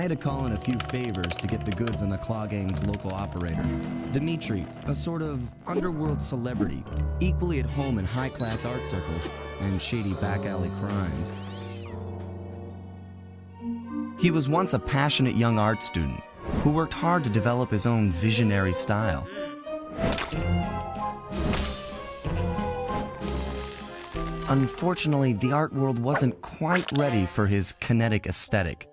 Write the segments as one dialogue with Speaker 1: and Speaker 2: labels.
Speaker 1: had to call in a few favors to get the goods on the Claw Gang's local operator, Dimitri, a sort of underworld celebrity, equally at home in high-class art circles and shady back-alley crimes. He was once a passionate young art student who worked hard to develop his own visionary style. Unfortunately, the art world wasn't quite ready for his kinetic aesthetic.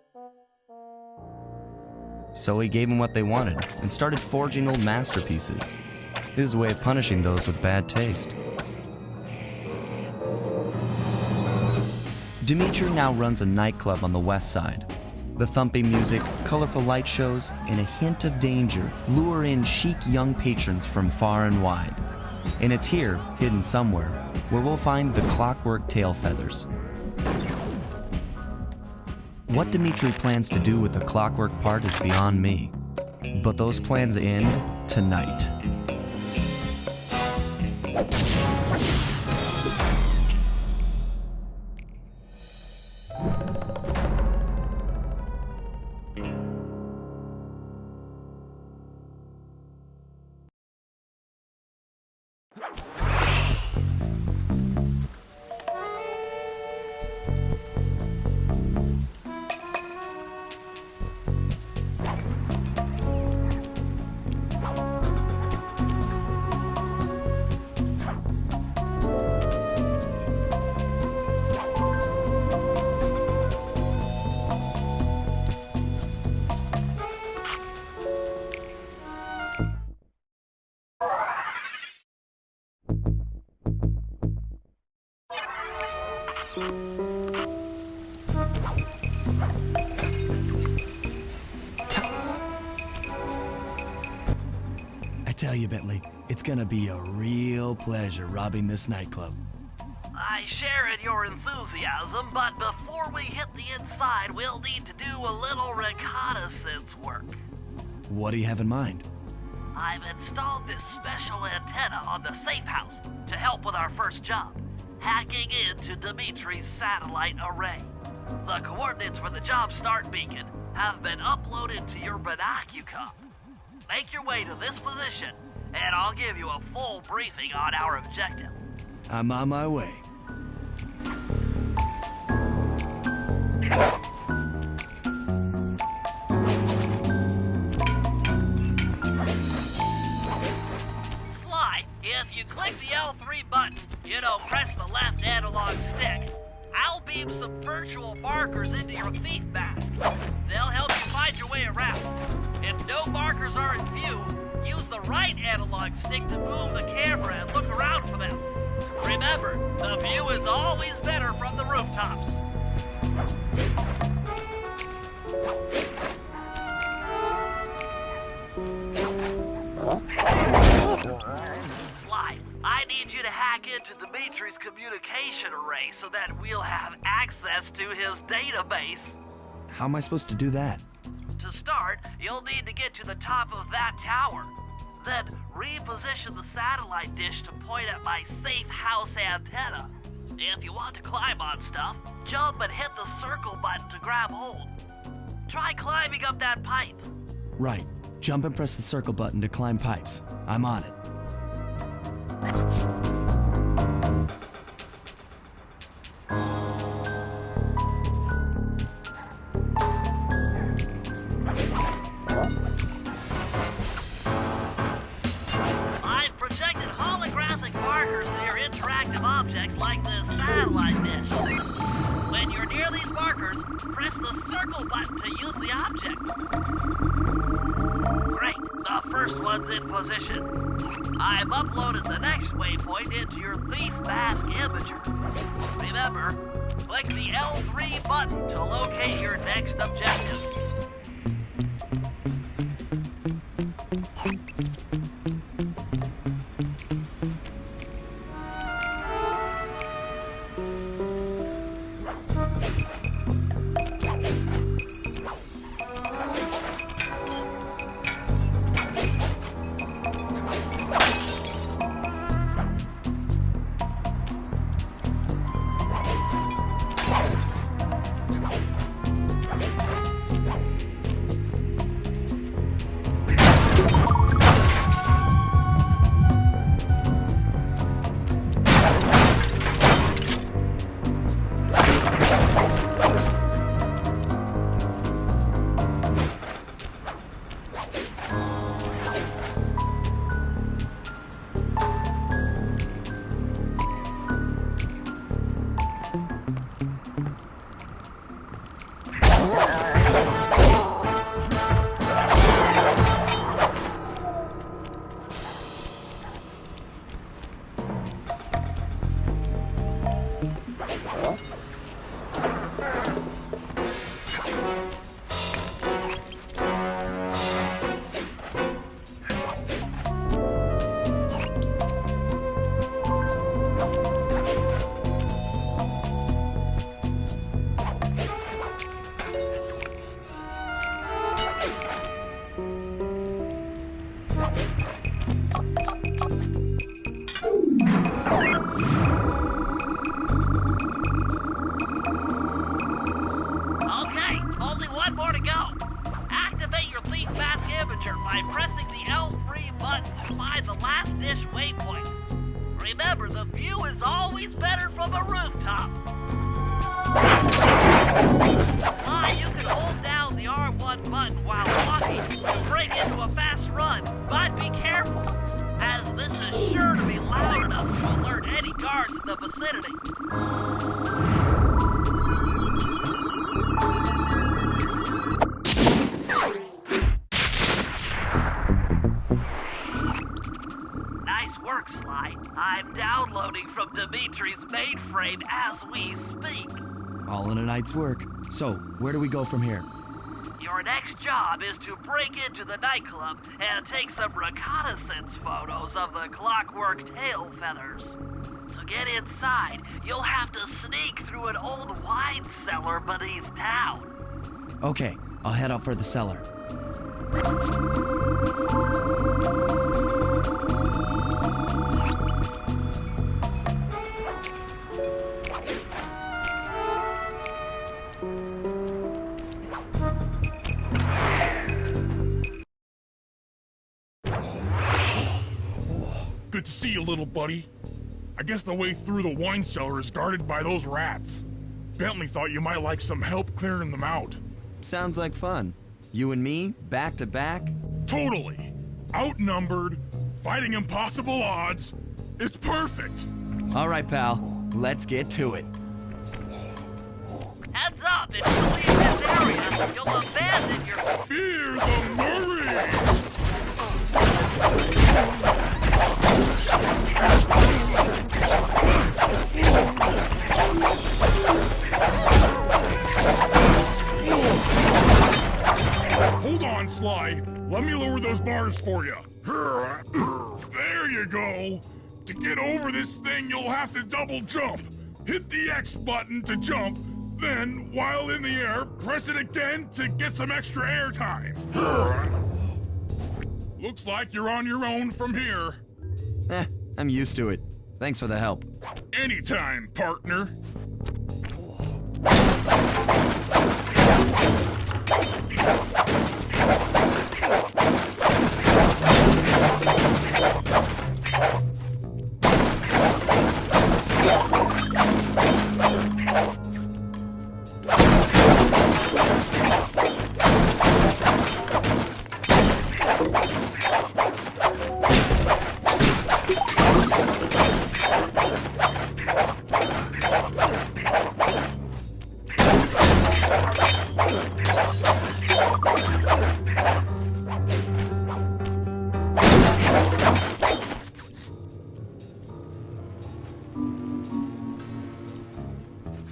Speaker 1: So he gave them what they wanted and started forging old masterpieces, his way of punishing those with bad taste. Dimitri now runs a nightclub on the west side. The thumping music, colorful light shows, and a hint of danger lure in chic young patrons from far and wide. And it's here, hidden somewhere, where we'll find the clockwork tail feathers. What Dimitri plans to do with the clockwork part is beyond me, but those plans end tonight.
Speaker 2: I tell you, Bentley, it's gonna be a real pleasure robbing this nightclub.
Speaker 3: I share in your enthusiasm, but before we hit the inside, we'll need to do a little reconnaissance work.
Speaker 2: What do you have in mind?
Speaker 3: I've installed this special antenna on the safe house to help with our first job, hacking into Dimitri's satellite array. The coordinates for the job start beacon have been uploaded to your binocucom. Make your way to this position, and I'll give you a full briefing on our objective.
Speaker 2: I'm on my way.
Speaker 3: Sly, if you click the L3 button, press the left analog stick, I'll beam some virtual markers into your thief mask. They'll help you find your way around. If no markers are in view, use the right analog stick to move the camera and look around for them. Remember, the view is always better from the rooftops. Sly, I need you to hack into Dimitri's communication array so that we'll have access to his database.
Speaker 2: How am I supposed to do that?
Speaker 3: To start, you'll need to get to the top of that tower. Then reposition the satellite dish to point at my safe house antenna. If you want to climb on stuff, jump and hit the circle button to grab hold. Try climbing up that pipe.
Speaker 2: Right. Jump and press the circle button to climb pipes. I'm on it.
Speaker 3: I've projected holographic markers near interactive objects like this satellite dish. When you're near these markers, press the circle button to use the object. Great, the first one's in position. I've uploaded the next waypoint into your thief mask imager. Remember, click the L3 button to locate your next objective. inside the last dish waypoint. Remember, the view is always better from a rooftop. Sly, you can hold down the R1 button while walking to break into a fast run, but be careful, as this is sure to be loud enough to alert any guards in the vicinity. Nice work, Sly. I'm downloading from Dimitri's mainframe as we speak.
Speaker 2: All in a night's work. So, where do we go from here?
Speaker 3: Your next job is to break into the nightclub and take some reconnaissance photos of the clockwork tail feathers. To get inside, you'll have to sneak through an old wine cellar beneath town.
Speaker 2: Okay, I'll head out for the cellar.
Speaker 4: Good to see you, little buddy. I guess the way through the wine cellar is guarded by those rats. Bentley thought you might like some help clearing them out.
Speaker 2: Sounds like fun. You and me, back to back?
Speaker 4: Totally. Outnumbered, fighting impossible odds. It's perfect.
Speaker 2: All right, pal. Let's get to it.
Speaker 3: Heads up, if you leave this area, you'll abandon your...
Speaker 4: Fear the Murray! Hold on, Sly. Let me lower those bars for you. There you go. To get over this thing, you'll have to double jump. Hit the X button to jump, then, while in the air, press it again to get some extra air time. Looks like you're on your own from here.
Speaker 2: I'm used to it. Thanks for the help.
Speaker 4: Anytime, partner.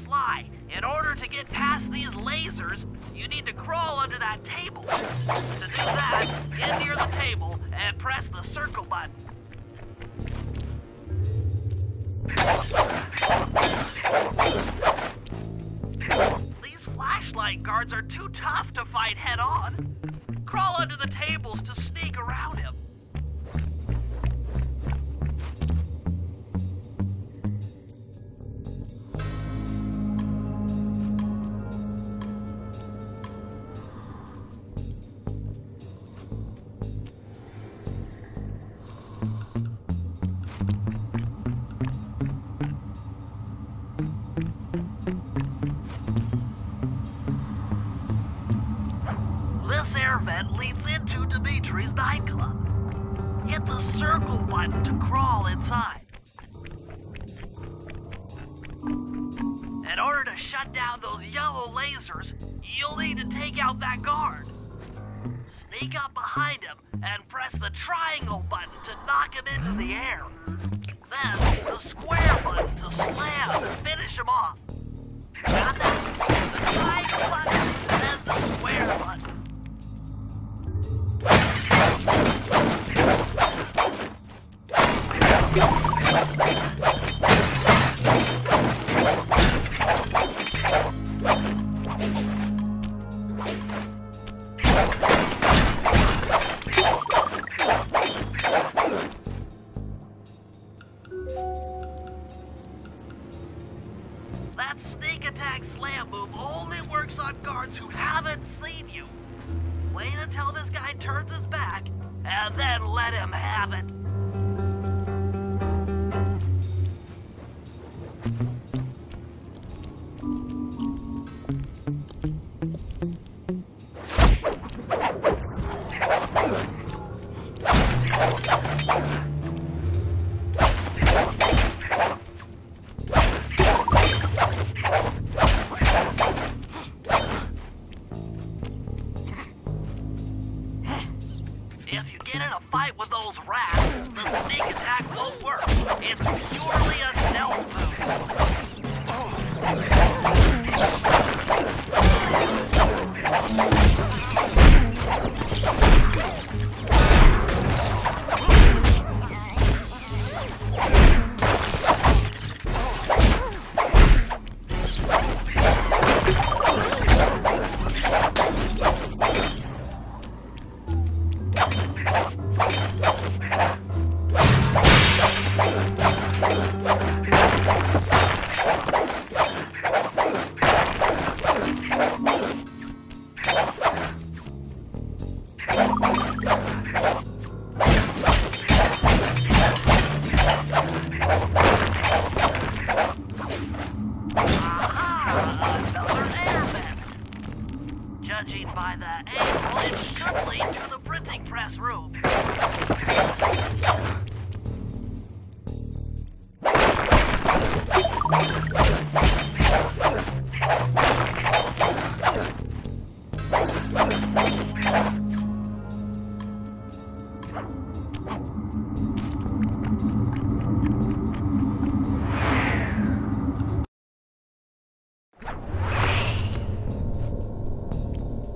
Speaker 3: Sly, in order to get past these lasers, you need to crawl under that table. To do that, get near the table and press the circle button. These flashlight guards are too tough to fight head-on. Crawl under the tables to sneak around him. This air vent leads into Dimitri's nightclub. Hit the circle button to crawl inside. In order to shut down those yellow lasers, you'll need to take out that guard. Sneak up behind him and press the triangle button to knock him into the air. Then the square button to slam and finish him off. Got that? The triangle button, then the square button. That sneak attack slam move only works on guards who haven't seen you. Wait until this guy turns his back, and then let him have it. sneak attack won't work. It's purely a stealth Judging by the angle, it should lead to the printing press room.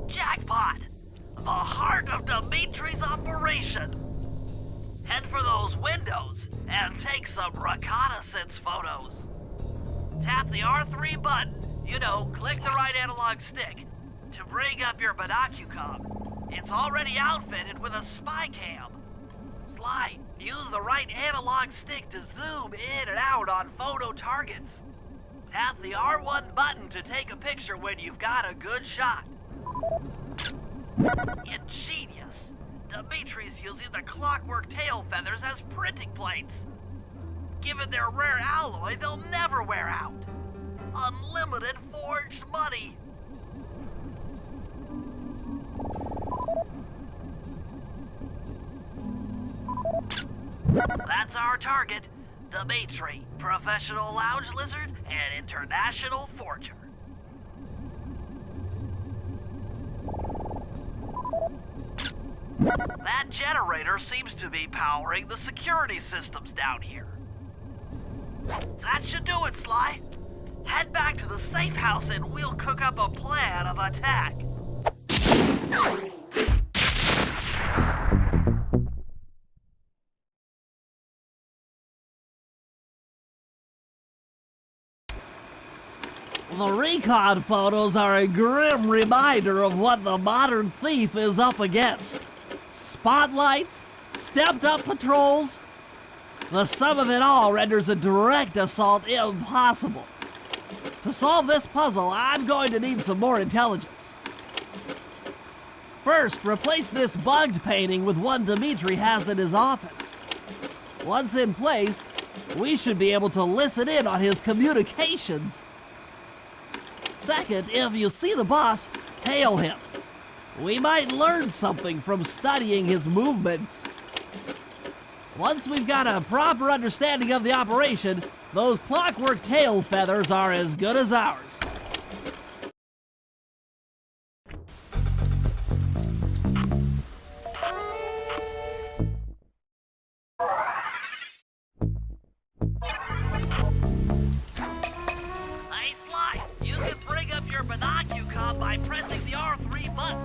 Speaker 3: Jackpot! The heart of Dimitri's operation! Head for those windows and take some reconnaissance photos. Tap the R3 button, click the right analog stick, to bring up your binocucom. It's already outfitted with a spy cam. Sly, use the right analog stick to zoom in and out on photo targets. Tap the R1 button to take a picture when you've got a good shot. Ingenious! Dimitri's using the clockwork tail feathers as printing plates. Given their rare alloy, they'll never wear out. Unlimited forged money. That's our target. Dimitri, professional lounge lizard and international forger. That generator seems to be powering the security systems down here. That should do it, Sly. Head back to the safe house and we'll cook up a plan of attack.
Speaker 5: The recon photos are a grim reminder of what the modern thief is up against. Spotlights, stepped-up patrols. The sum of it all renders a direct assault impossible. To solve this puzzle, I'm going to need some more intelligence. First, replace this bugged painting with one Dimitri has in his office. Once in place, we should be able to listen in on his communications. Second, if you see the boss, tail him. We might learn something from studying his movements. Once we've got a proper understanding of the operation, those clockwork tail feathers are as good as ours.
Speaker 3: Hey, Sly, you can bring up your binocucom by pressing the R3 button.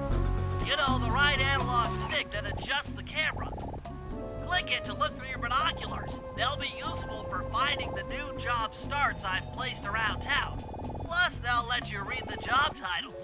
Speaker 3: The right analog stick that adjusts the camera. Click it to look through your binoculars. They'll be useful for finding the new job starts I've placed around town. Plus, they'll let you read the job titles.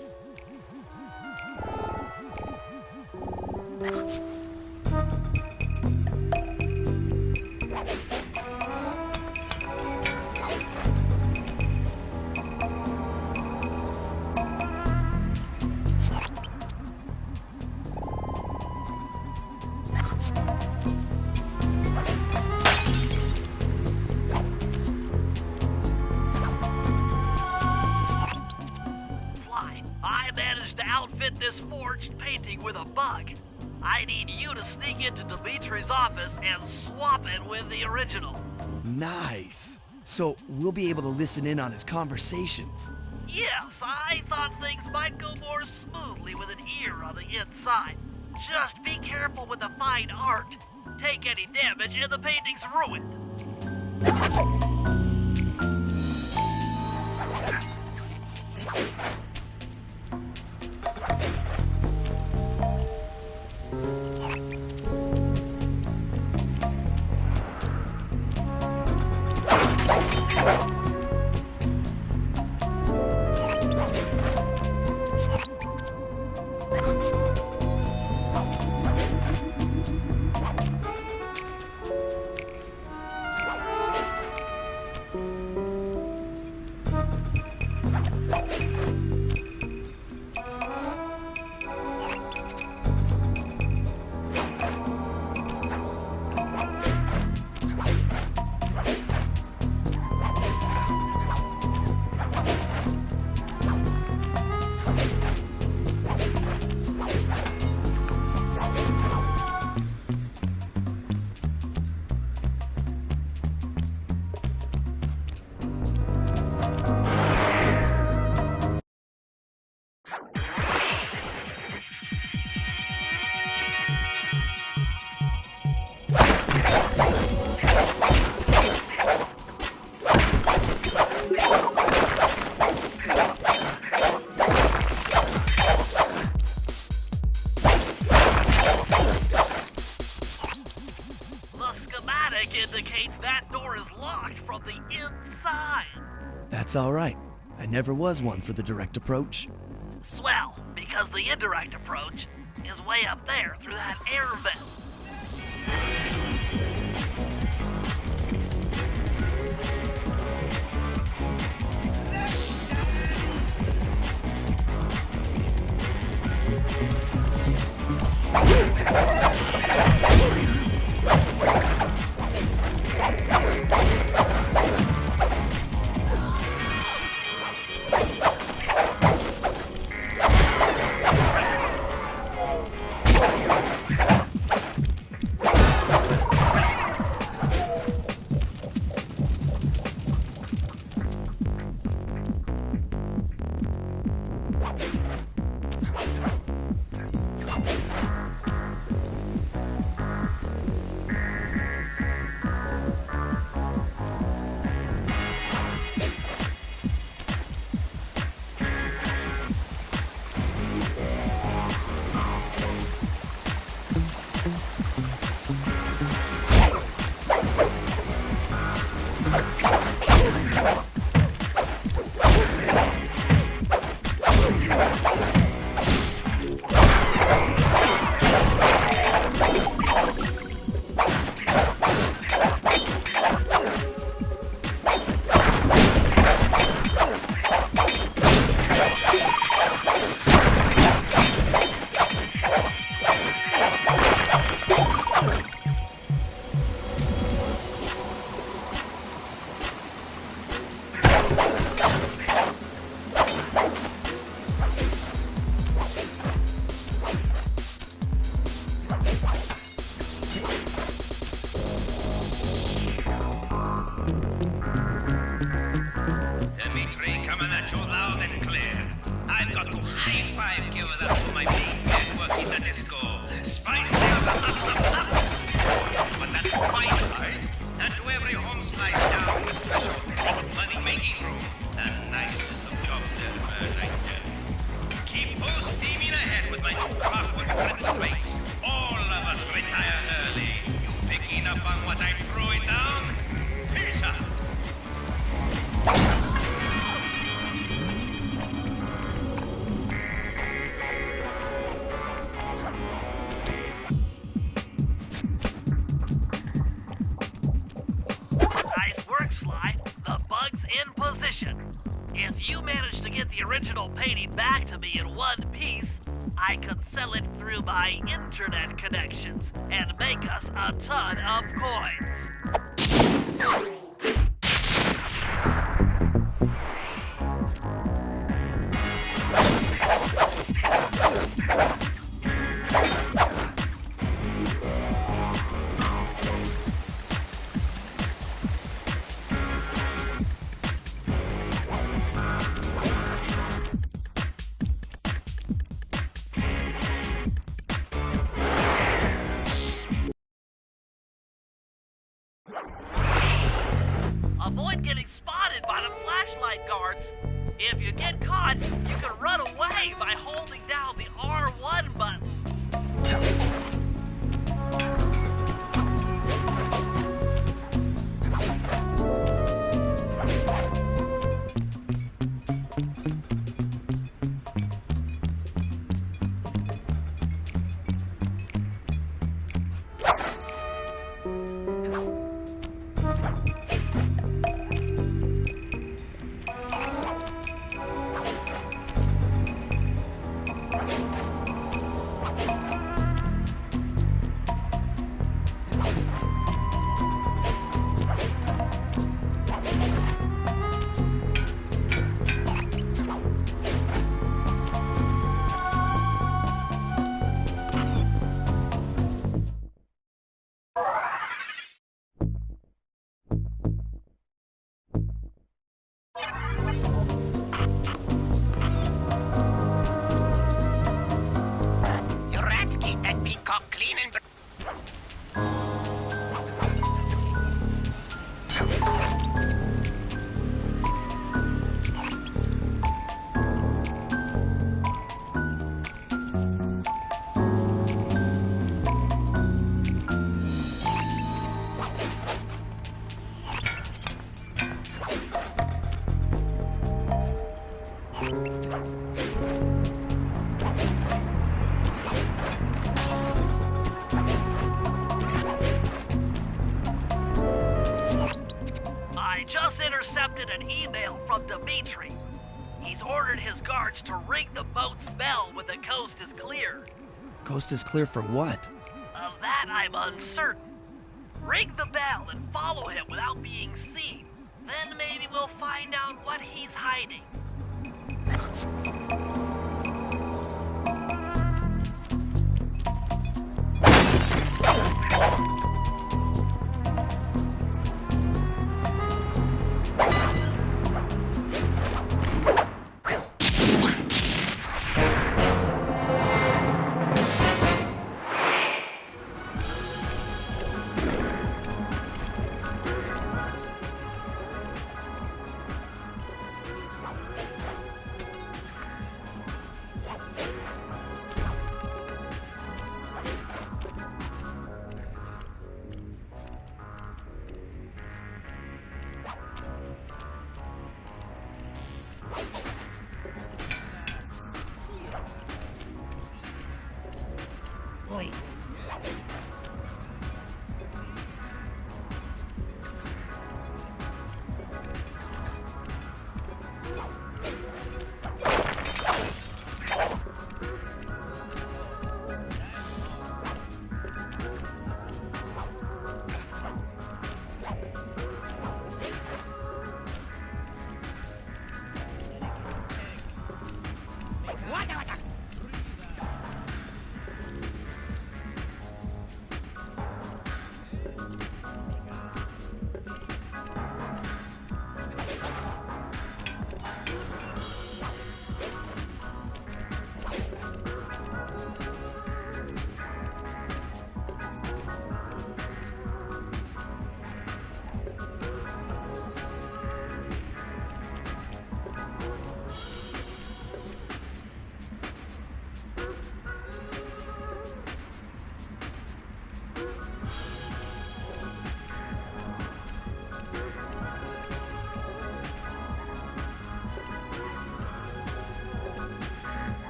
Speaker 3: Outfit this forged painting with a bug. I need you to sneak into Dimitri's office and swap it with the original.
Speaker 2: Nice. So we'll be able to listen in on his conversations.
Speaker 3: Yes, I thought things might go more smoothly with an ear on the inside. Just be careful with the fine art. won't take any damage and the painting's ruined. Indicates that door is locked from the inside.
Speaker 2: That's all right. I never was one for the direct approach.
Speaker 3: Swell, because the indirect approach is way up there through that air vent.
Speaker 6: Coming at you loud and clear. I've got to high-five give it up to my big network in the disco. Spice sales are up. But that's my side. And to every home slice down in the special big money-making room. And nice with some jobs there, right there. Keep both steaming ahead with my new clockwork breakfast rates. All of us retire early. You picking up on what I'm throwing down? Peace out.
Speaker 3: If you manage to get the original painting back to me in one piece, I could sell it through my internet connections and make us a ton of coins. Avoid getting spotted by the flashlight guards. If you get caught, you can run away by holding down the R1 button.
Speaker 6: You rats keep that peacock clean and...
Speaker 3: I just intercepted an email from Dimitri. He's ordered his guards to ring the boat's bell when the coast is clear.
Speaker 2: Coast is clear for what?
Speaker 3: Of that, I'm uncertain. Ring the bell and follow him without being seen. Then maybe we'll find out what he's hiding.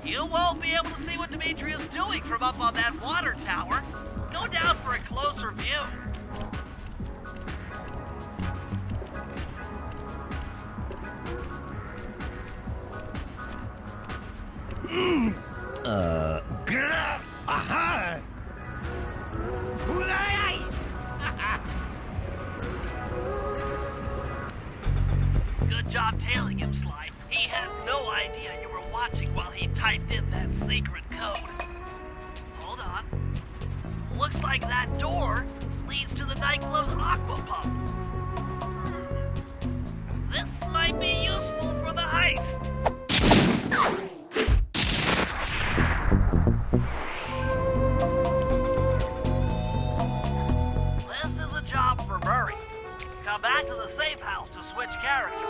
Speaker 3: You won't be able to see what Dimitri is doing from up on that water tower. Go down for a closer view.
Speaker 6: Aha!
Speaker 3: Good job tailing him, Sly. He had no idea you were watching while he typed in that secret code. Hold on. Looks like that door leads to the nightclub's aqua pump. Now back to the safe house to switch characters.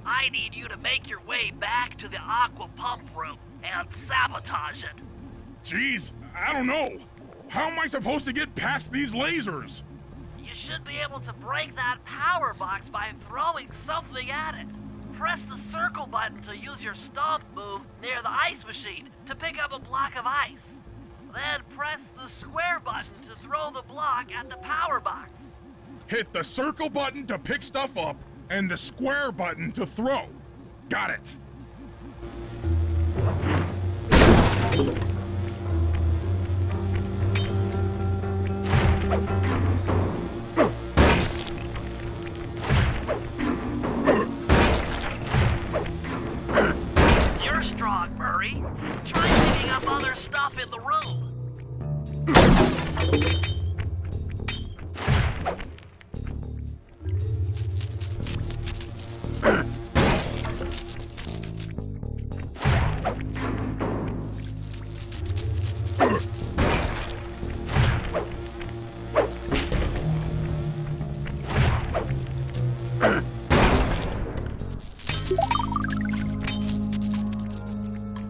Speaker 3: I need you to make your way back to the aqua pump room and sabotage it.
Speaker 4: Jeez, I don't know. How am I supposed to get past these lasers?
Speaker 3: You should be able to break that power box by throwing something at it. Press the circle button to use your stomp move near the ice machine to pick up a block of ice. Then press the square button to throw the block at the power box.
Speaker 4: Hit the circle button to pick stuff up and the square button to throw. Got it.
Speaker 3: You're strong, Murray. Try picking up other stuff in the room.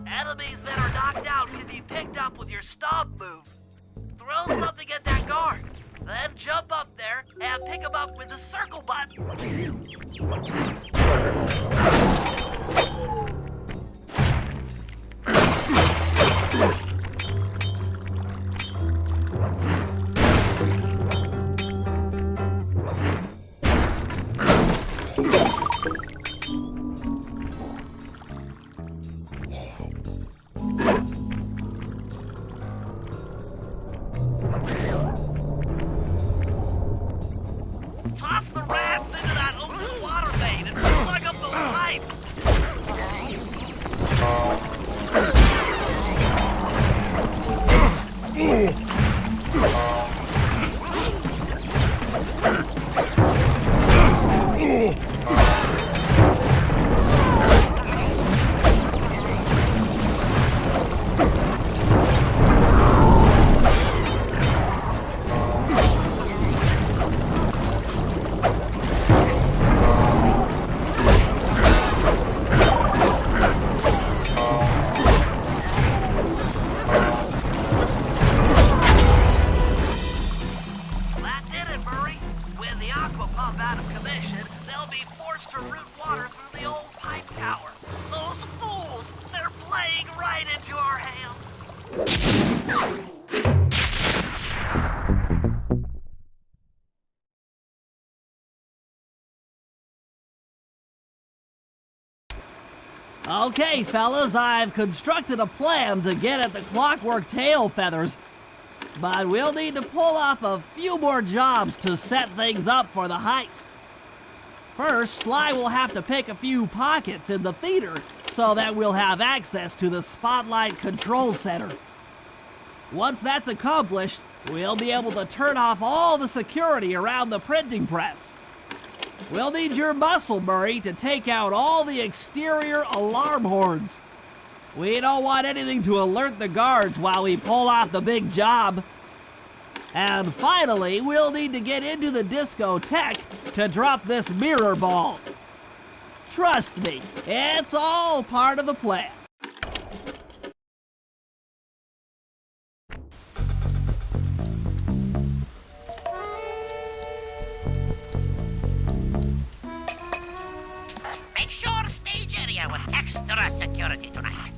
Speaker 3: Enemies that are knocked out can be picked up with your stomp move. Throw something at that guard, then jump up there and pick him up with the circle button. Toss the rats into that open water main and plug up those pipes. That did it, Murray. With the aqua pump out of commission, they'll be forced to route water through the old pipe tower. Those fools, they're playing right into our hands.
Speaker 5: Okay, fellas, I've constructed a plan to get at the clockwork tail feathers. But we'll need to pull off a few more jobs to set things up for the heist. First, Sly will have to pick a few pockets in the theater so that we'll have access to the Spotlight Control Center. Once that's accomplished, we'll be able to turn off all the security around the printing press. We'll need your muscle, Murray, to take out all the exterior alarm horns. We don't want anything to alert the guards while we pull off the big job. And finally, we'll need to get into the discotheque to drop this mirror ball. Trust me, it's all part of the plan.
Speaker 7: Make sure stage area with extra security tonight.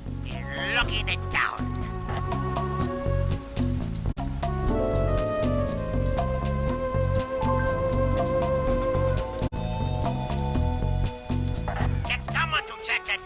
Speaker 7: We're locking it down. Get someone to check it.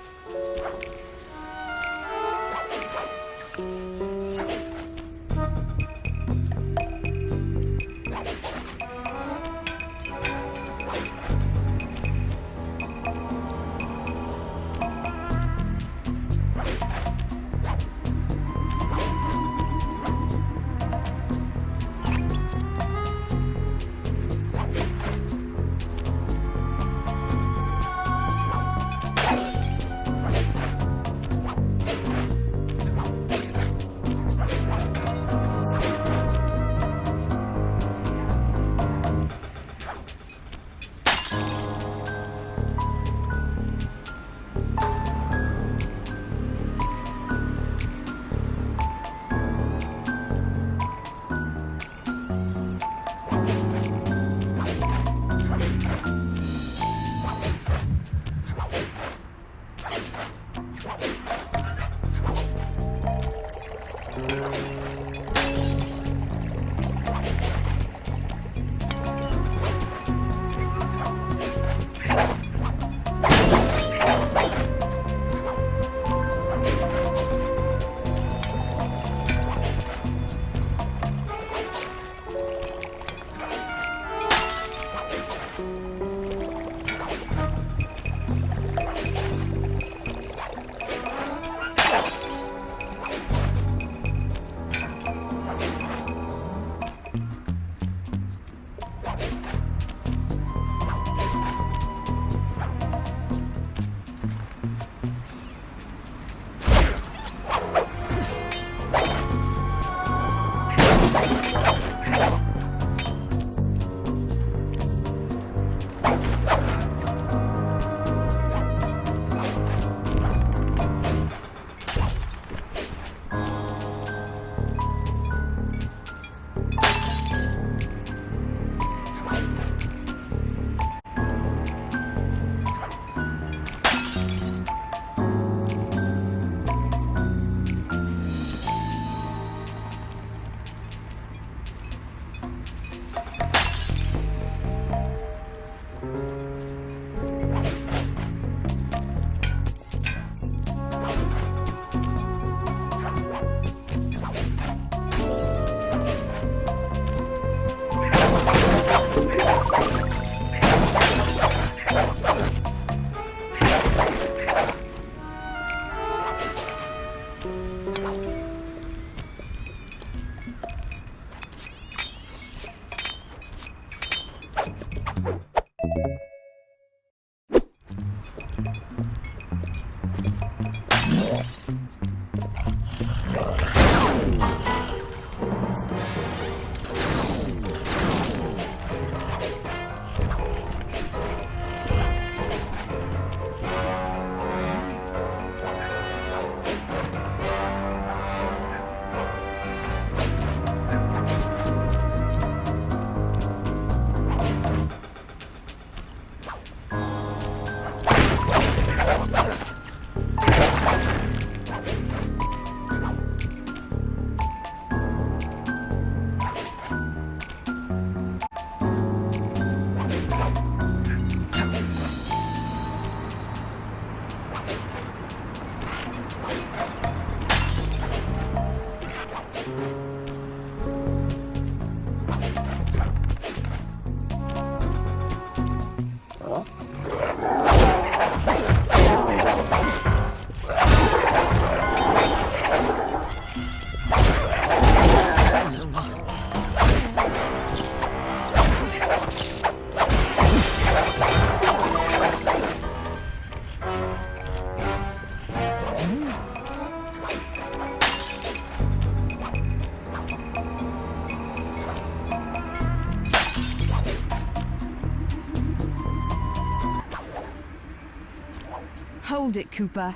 Speaker 8: Hold it, Cooper.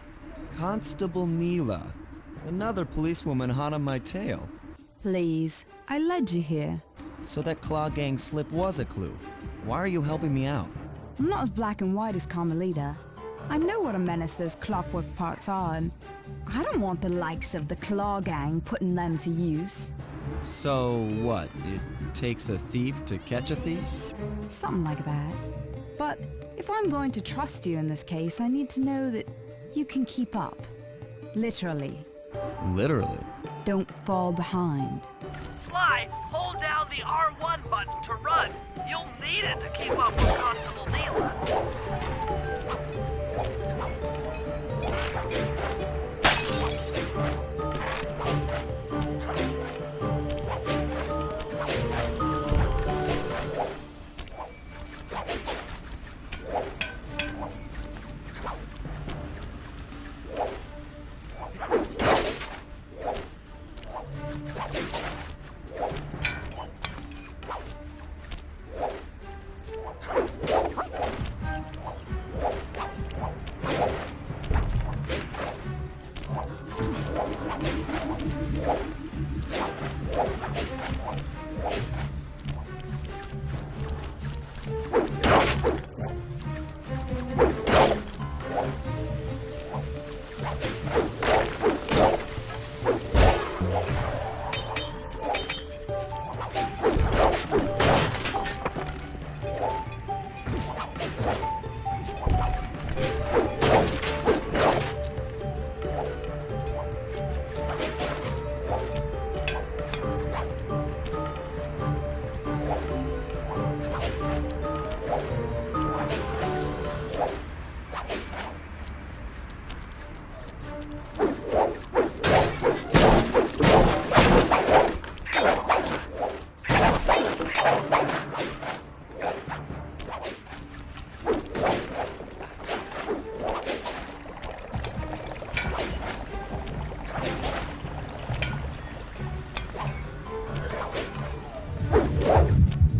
Speaker 1: Constable Neela. Another policewoman hot on my tail.
Speaker 8: Please, I led you here.
Speaker 1: So that Claw Gang slip was a clue. Why are you helping me out?
Speaker 8: I'm not as black and white as Carmelita. I know what a menace those clockwork parts are, and I don't want the likes of the Claw Gang putting them to use.
Speaker 1: So what? It takes a thief to catch a thief?
Speaker 8: Something like that. But if I'm going to trust you in this case, I need to know that you can keep up. Literally.
Speaker 1: Literally?
Speaker 8: Don't fall behind.
Speaker 3: Sly, hold down the R1 button to run. You'll need it to keep up with Constable Neela.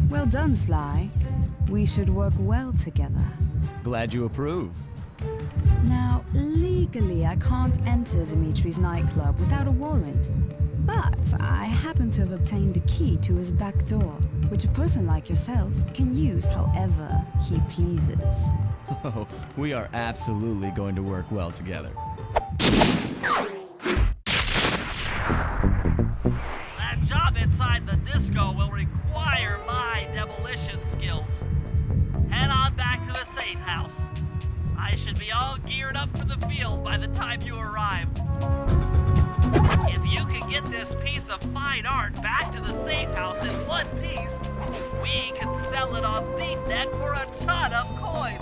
Speaker 8: Well done, Sly. We should work well together.
Speaker 1: Glad you approve.
Speaker 8: Now, legally, I can't enter Dimitri's nightclub without a warrant. But I happen to have obtained a key to his back door, which a person like yourself can use however he pleases.
Speaker 1: Oh, we are absolutely going to work well together.
Speaker 3: That job inside the disco will require my demolition skills. Head on back to the safe house. I should be all geared up for the field by the time you arrive. If you can get this piece of fine art back to the safe house in one piece, we can sell it on ThiefNet for a ton of coins.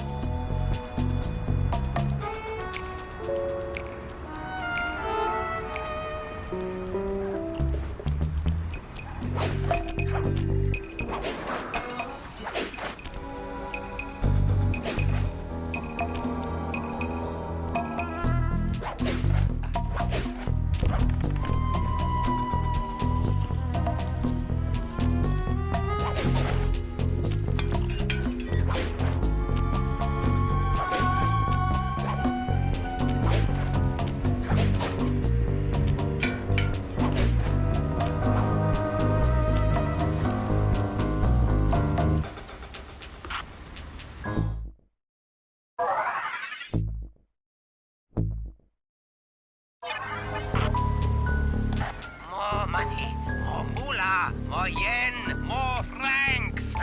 Speaker 6: More money, more moolah, more yen, more francs.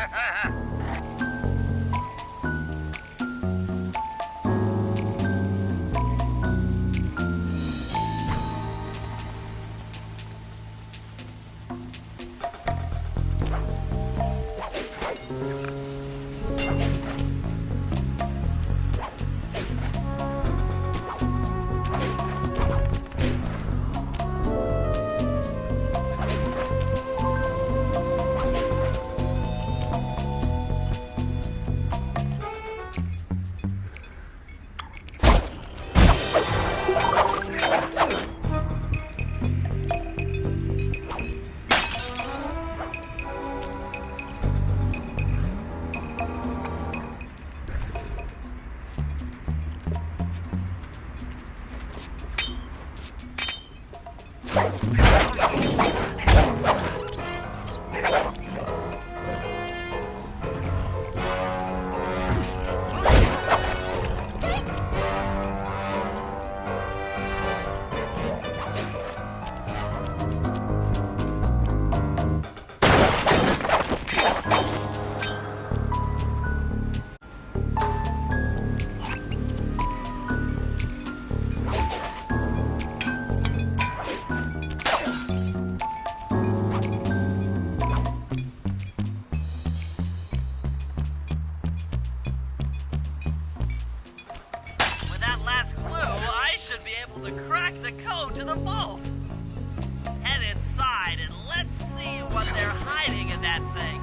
Speaker 3: With that last clue, I should be able to crack the code to the vault. Head inside and let's see what they're hiding in that thing.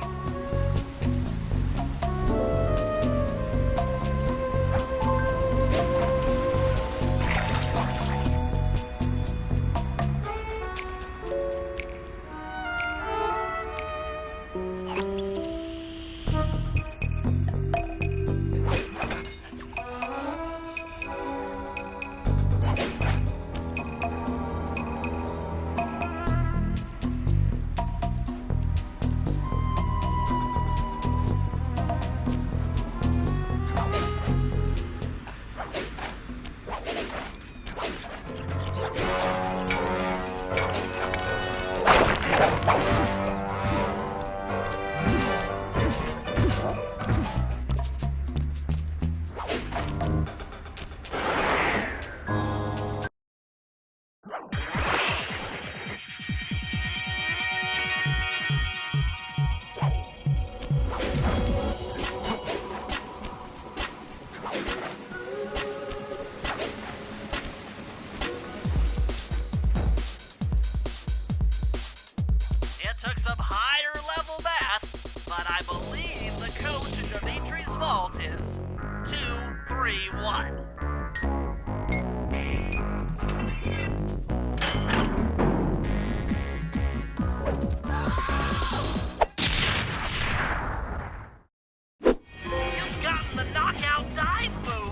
Speaker 3: It took some higher level math, but I believe the code to Dimitri's vault is 231. You've gotten the knockout dive move.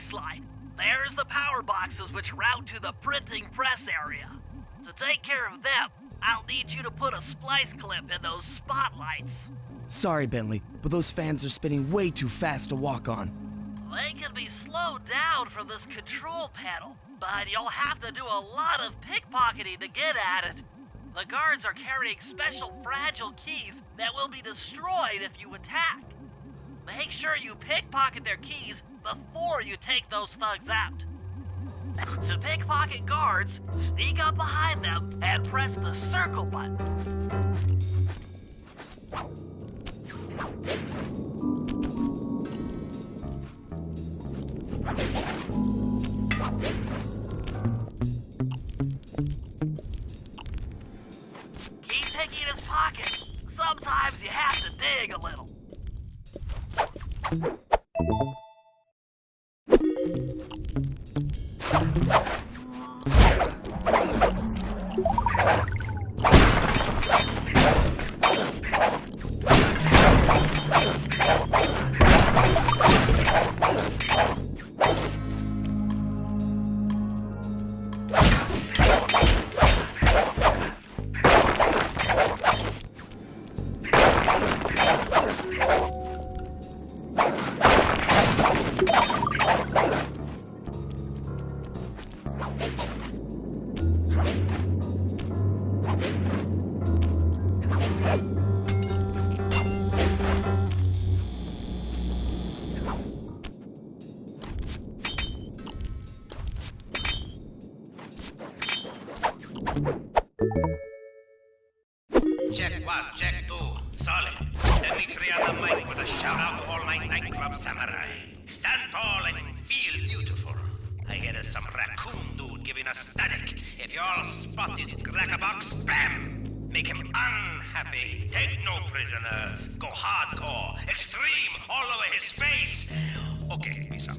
Speaker 3: Sly. There's the power boxes which route to the printing press area. To take care of them, I'll need you to put a splice clip in those spotlights.
Speaker 2: Sorry, Bentley, but those fans are spinning way too fast to walk on.
Speaker 3: They can be slowed down from this control panel, but you'll have to do a lot of pickpocketing to get at it. The guards are carrying special fragile keys that will be destroyed if you attack. Make sure you pickpocket their keys before you take those thugs out. To pickpocket guards, sneak up behind them and press the circle button. Keep picking his pockets. Sometimes you have to dig a little.
Speaker 6: Check 1, check 2, solid. Dimitri on the mic with a shout out to all my nightclub samurai. Stand tall and feel beautiful. I hear some raccoon dude giving us static. If you all spot his crackerbox, bam! Make him unhappy. Take no prisoners. Go hardcore. Extreme all over his face. Okay, peace out.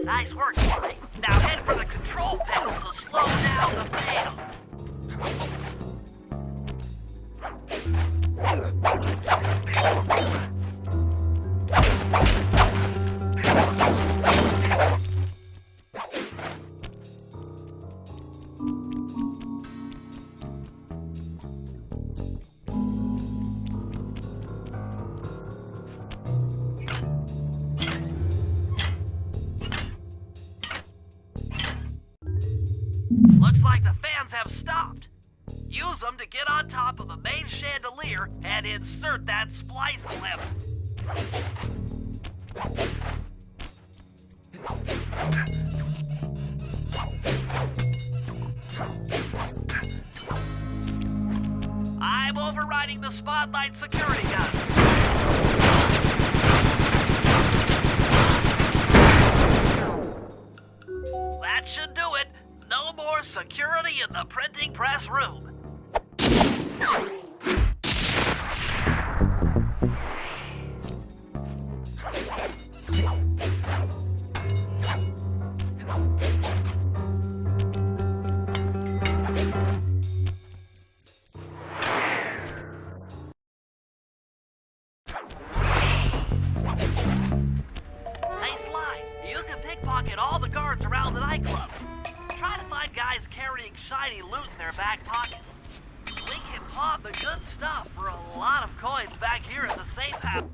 Speaker 3: Nice work, Sly. Now head for the control panel to slow down the fan. Looks like the fans have stopped. Use them to get on top of the main chandelier and insert that splice clip. I'm overriding the spotlight security gun. That should do it. No more security in the printing press room. Hey, Sly, you can pickpocket all the guards around the nightclub. Try to find guys carrying shiny loot in their back pockets. We can pawn the good stuff for a lot of coins back here in the safe house.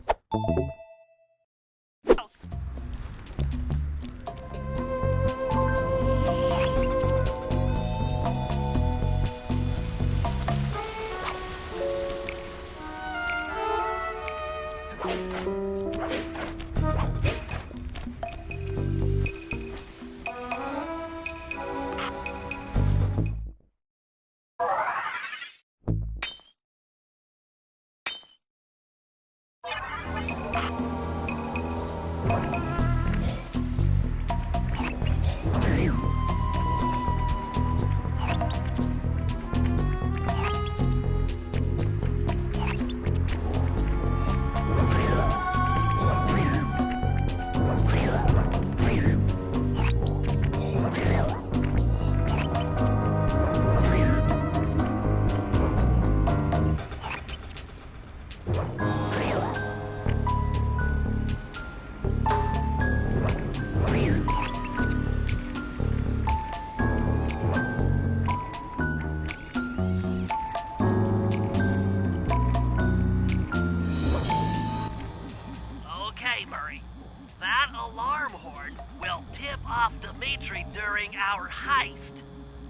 Speaker 3: That alarm horn will tip off Dimitri during our heist.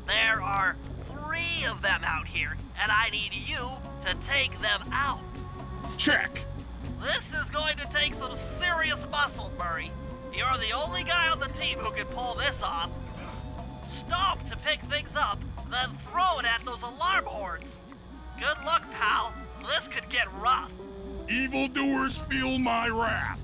Speaker 3: There are 3 of them out here, and I need you to take them out.
Speaker 4: Check.
Speaker 3: This is going to take some serious muscle, Murray. You're the only guy on the team who can pull this off. Stop to pick things up, then throw it at those alarm horns. Good luck, pal. This could get rough.
Speaker 4: Evildoers feel my wrath.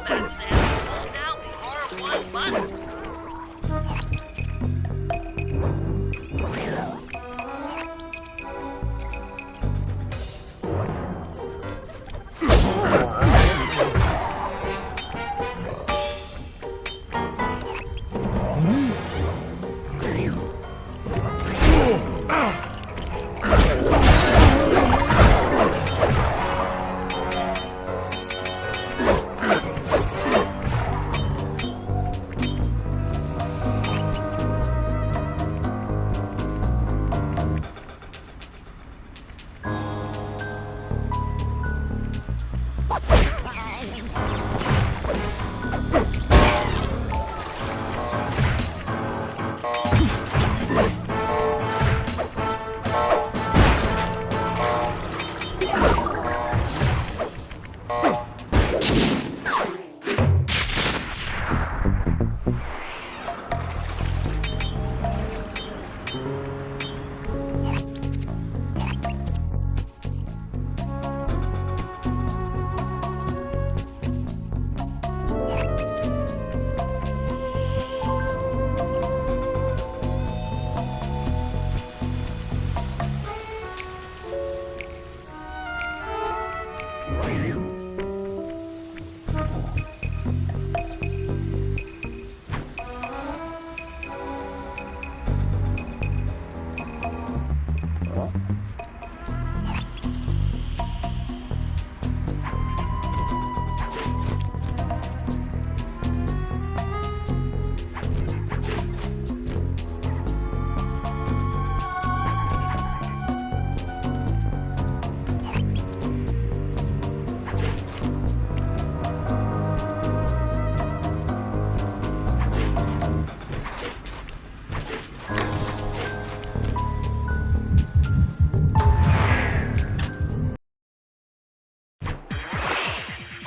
Speaker 3: that sound, hold down the R1 button.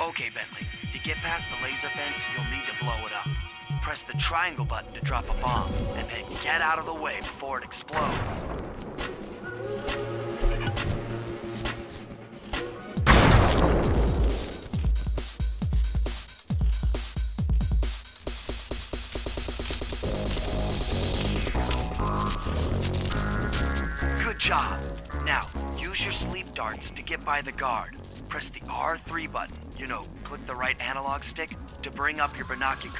Speaker 1: Okay, Bentley. To get past the laser fence, you'll need to blow it up. Press the triangle button to drop a bomb, and then get out of the way before it explodes. Good job. Now, use your sleep darts to get by the guard. Press the R3 button, click the right analog stick to bring up your binocular,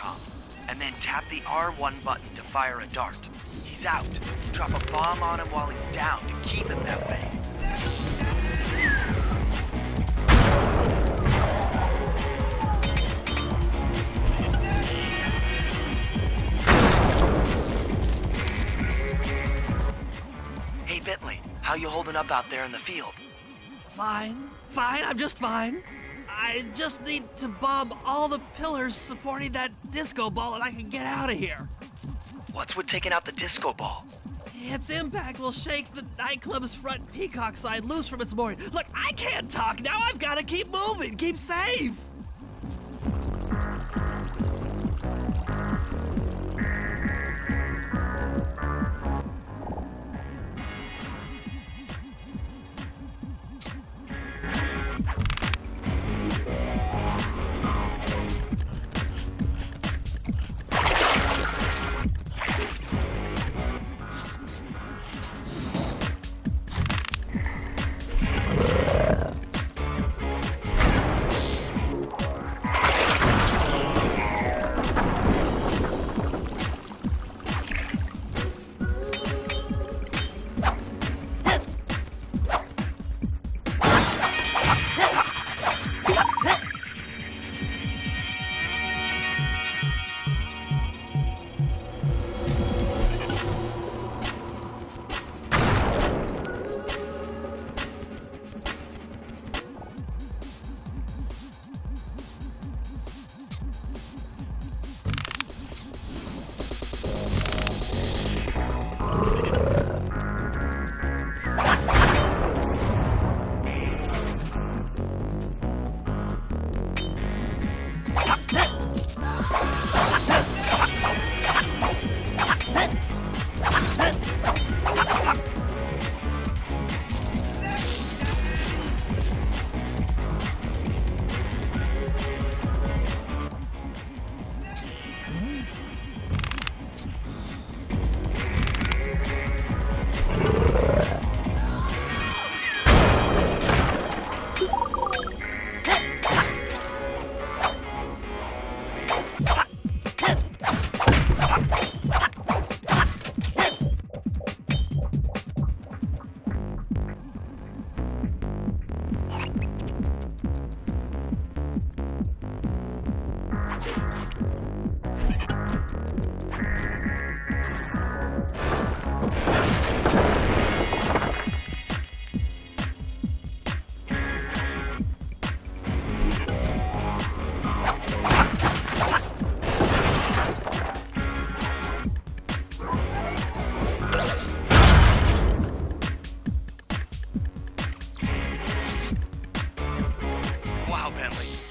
Speaker 1: and then tap the R1 button to fire a dart. He's out. Drop a bomb on him while he's down to keep him that way. Hey, Bentley, how you holding up out there in the field?
Speaker 5: Fine, I'm just fine. I just need to bomb all the pillars supporting that disco ball and I can get out of here.
Speaker 1: What's with taking out the disco ball?
Speaker 5: Its impact will shake the nightclub's front peacock side loose from its mooring. Look, I can't talk now. I've got to keep moving, keep safe.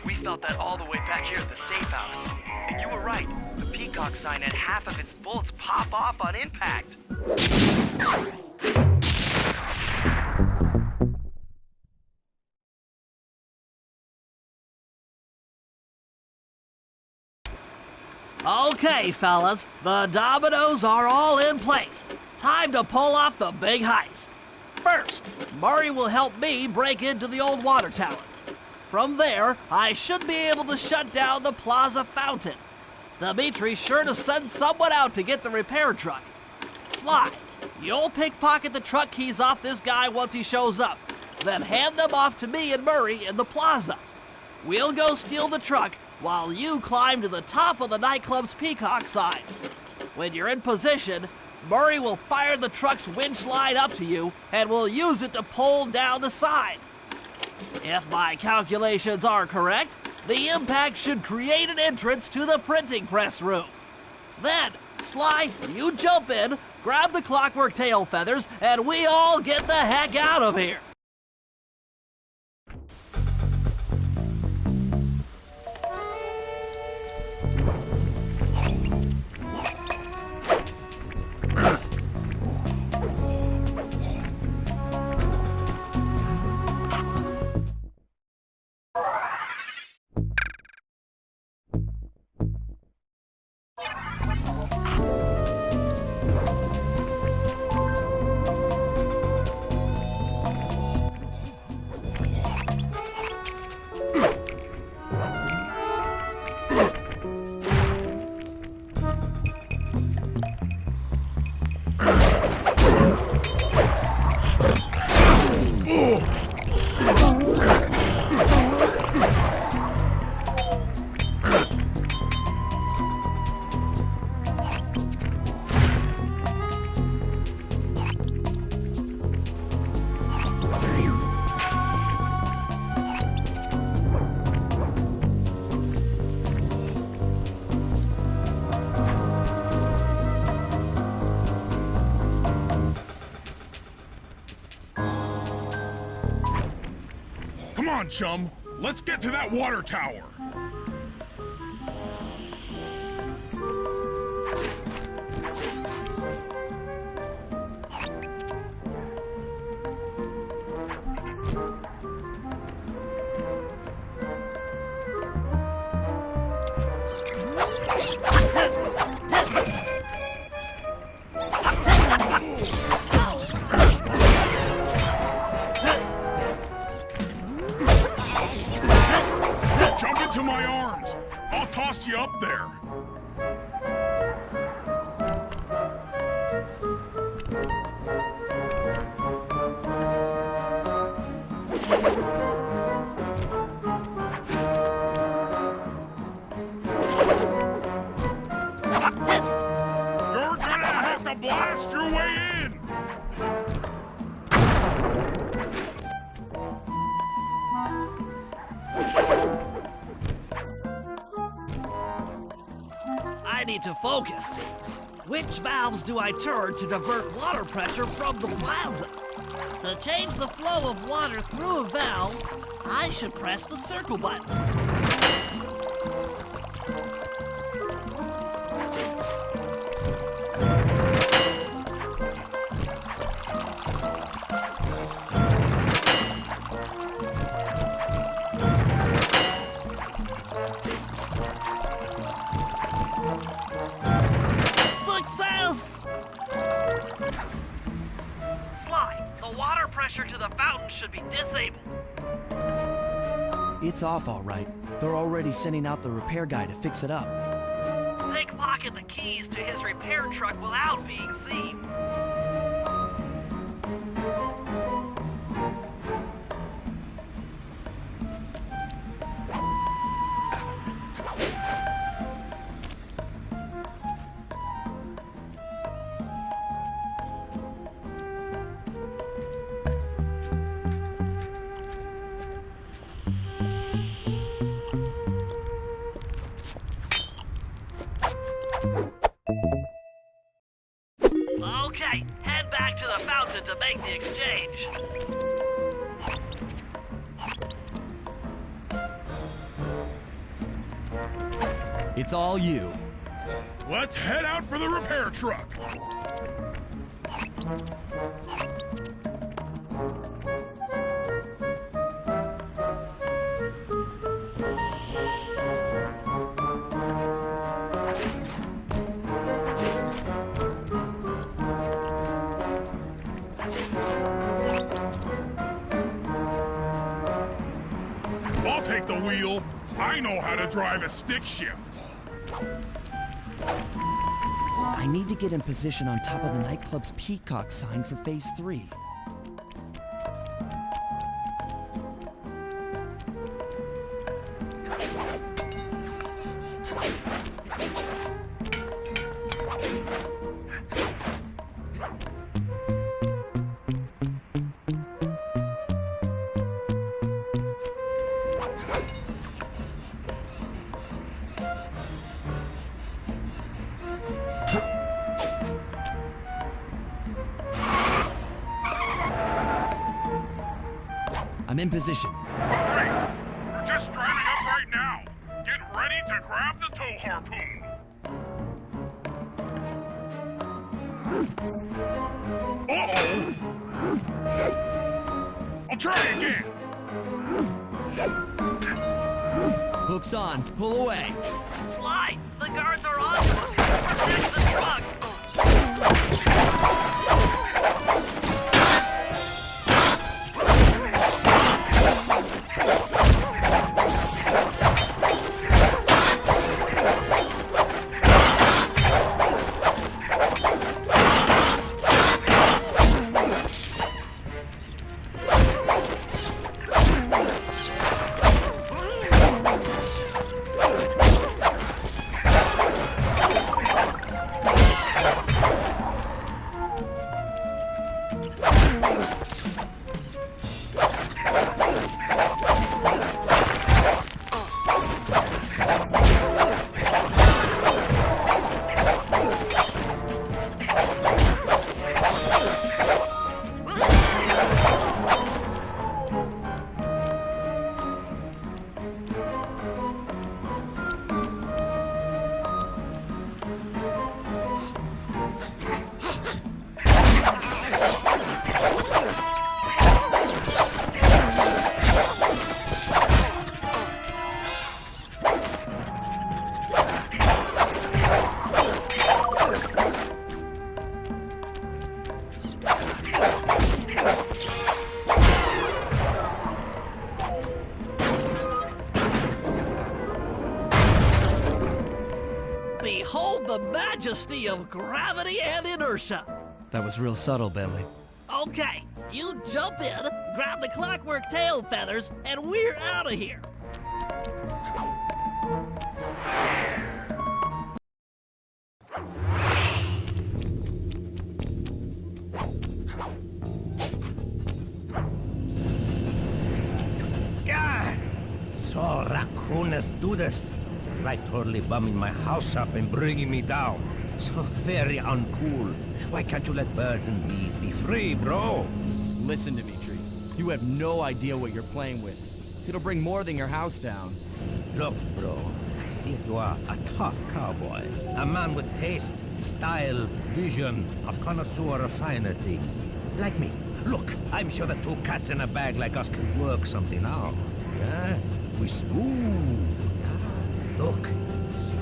Speaker 1: We felt that all the way back here at the safe house. And you were right. The peacock sign had half of its bolts pop off on impact.
Speaker 5: Okay, fellas, the dominoes are all in place. Time to pull off the big heist. First, Murray will help me break into the old water tower. From there, I should be able to shut down the plaza fountain. Dimitri's sure to send someone out to get the repair truck. Sly, you'll pickpocket the truck keys off this guy once he shows up, then hand them off to me and Murray in the plaza. We'll go steal the truck while you climb to the top of the nightclub's peacock sign. When you're in position, Murray will fire the truck's winch line up to you and will use it to pull down the sign. If my calculations are correct, the impact should create an entrance to the printing press room. Then, Sly, you jump in, grab the clockwork tail feathers, and we all get the heck out of here.
Speaker 4: Come on, chum. Let's get to that water tower. Jump into my arms. I'll toss you up there. You're gonna have to blast your way in.
Speaker 5: I need to focus. Which valves do I turn to divert water pressure from the plaza? To change the flow of water through a valve, I should press the circle button. Success!
Speaker 3: Sly, the water pressure to the fountain should be disabled.
Speaker 2: It's off all right. They're already sending out the repair guy to fix it up.
Speaker 3: Pickpocket the keys to his repair truck without being seen.
Speaker 2: It's all you.
Speaker 4: Let's head out for the repair truck. I'll take the wheel. I know how to drive a stick shift.
Speaker 1: I need to get in position on top of the nightclub's peacock sign for Phase 3. I'm in position.
Speaker 4: Great. We're just driving up right now. Get ready to grab the tow harpoon. Uh-oh. I'll try again.
Speaker 2: Hook's on. Pull away.
Speaker 3: Sly, the guards are on to us. Protect the truck.
Speaker 5: Behold the majesty of gravity and inertia.
Speaker 2: That was real subtle, Bentley.
Speaker 5: Okay, you jump in, grab the clockwork tail feathers, and we're out of here.
Speaker 6: God! So raccooners do this. Like totally bumming my house up and bringing me down. So very uncool. Why can't you let birds and bees be free, bro?
Speaker 2: Listen, Dimitri. You have no idea what you're playing with. It'll bring more than your house down.
Speaker 6: Look, bro. I see you are a tough cowboy. A man with taste, style, vision, a connoisseur of finer things. Like me. Look, I'm sure that two cats in a bag like us can work something out. Yeah? We smooth. Look, see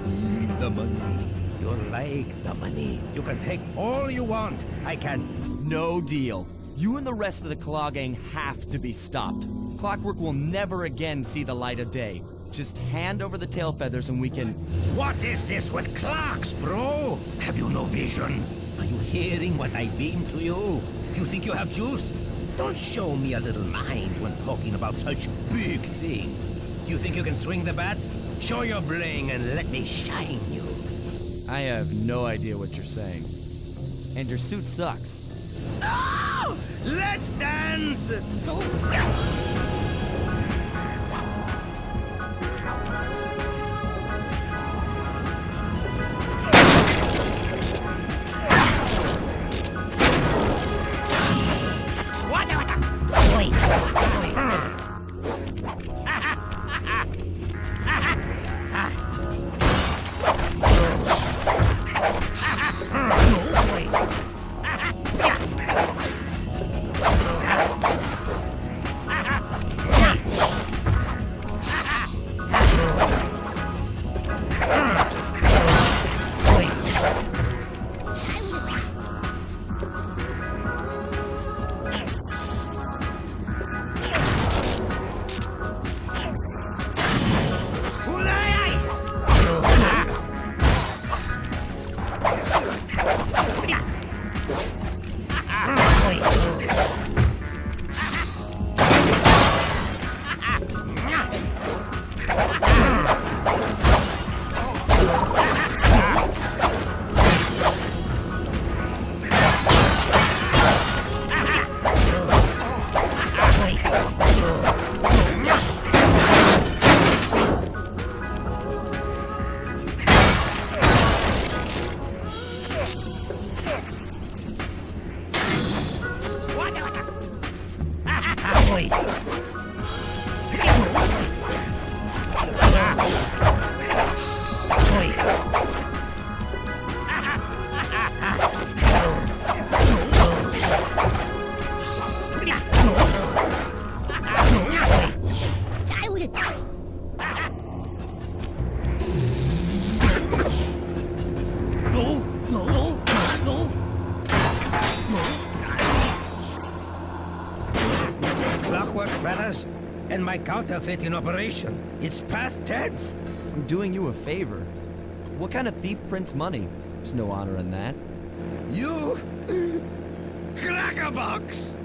Speaker 6: the money. You like the money. You can take all you want. I can.
Speaker 2: No deal. You and the rest of the Claw Gang have to be stopped. Clockwork will never again see the light of day. Just hand over the tail feathers and we can...
Speaker 6: What is this with clocks, bro? Have you no vision? Are you hearing what I beam to you? You think you have juice? Don't show me a little mind when talking about such big things. You think you can swing the bat? Show your bling and let me shine you.
Speaker 2: I have no idea what you're saying. And your suit sucks.
Speaker 6: Oh! Let's dance! Clockwork fellas, and my counterfeit in operation. It's past tense.
Speaker 2: I'm doing you a favor. What kind of thief prints money? There's no honor in that.
Speaker 6: You crackerbox!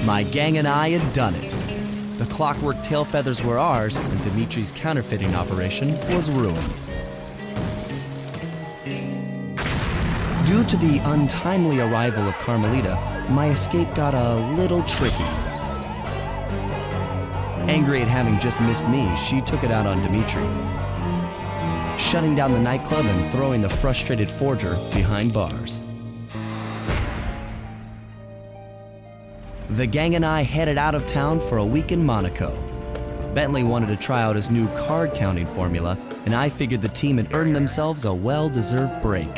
Speaker 1: My gang and I had done it. The clockwork tail feathers were ours, and Dimitri's counterfeiting operation was ruined. Due to the untimely arrival of Carmelita, my escape got a little tricky. Angry at having just missed me, she took it out on Dimitri, shutting down the nightclub and throwing the frustrated forger behind bars. The gang and I headed out of town for a week in Monaco. Bentley wanted to try out his new card counting formula, and I figured the team had earned themselves a well-deserved break.